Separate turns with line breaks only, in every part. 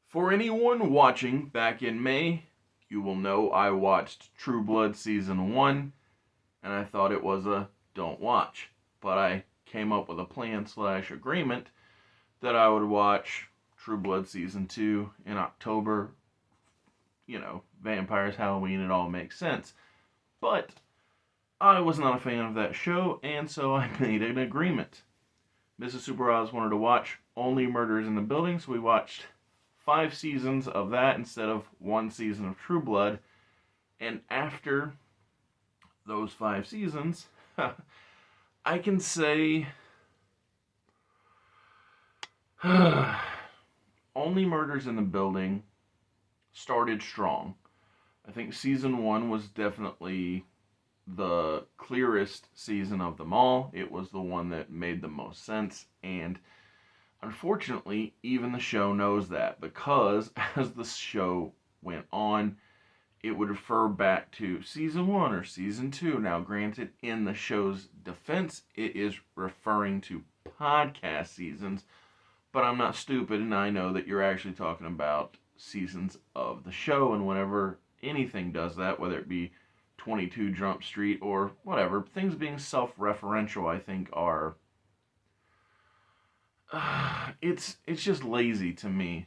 For anyone watching back in May, you will know I watched True Blood Season 1, and I thought it was a don't watch. But I came up with a plan/agreement that I would watch True Blood Season 2 in October. Vampires, Halloween, it all makes sense. But I was not a fan of that show, and so I made an agreement. Mrs. Super Oz wanted to watch Only Murders in the Building, so we watched 5 seasons of that instead of 1 season of True Blood. And after those 5 seasons, I can say Only Murders in the Building started strong. I think season 1 was definitely the clearest season of them all. It was the one that made the most sense, and unfortunately, even the show knows that, because as the show went on, it would refer back to season 1 or season 2. Now, granted, in the show's defense, it is referring to podcast seasons, but I'm not stupid, and I know that you're actually talking about seasons of the show, and whenever anything does that, whether it be 22 Jump Street or whatever, things being self-referential, I think, are it's just lazy to me,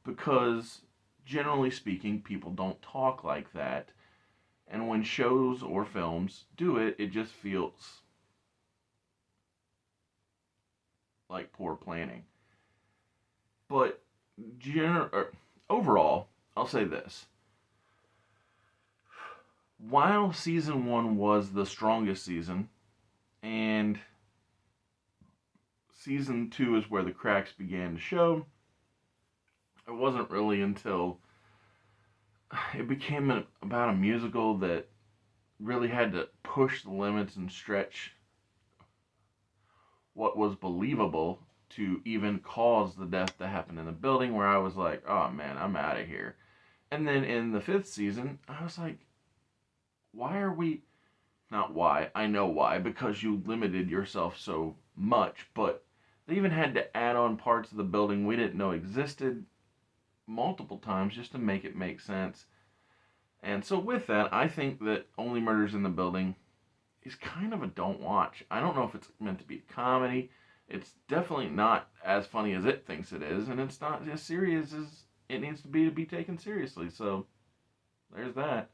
because generally speaking, people don't talk like that, and when shows or films do it, it just feels like poor planning. But overall, I'll say this: while season 1 was the strongest season, and season 2 is where the cracks began to show, it wasn't really until it became about a musical that really had to push the limits and stretch what was believable to even cause the death to happen in the building, where I was like, oh man, I'm out of here. And then in the 5th season, I was like, why are we. Not why, I know why, because you limited yourself so much, but they even had to add on parts of the building we didn't know existed multiple times just to make it make sense. And so with that, I think that Only Murders in the Building is kind of a don't watch. I don't know if it's meant to be a comedy. It's definitely not as funny as it thinks it is, and it's not as serious as it needs to be taken seriously. So there's that.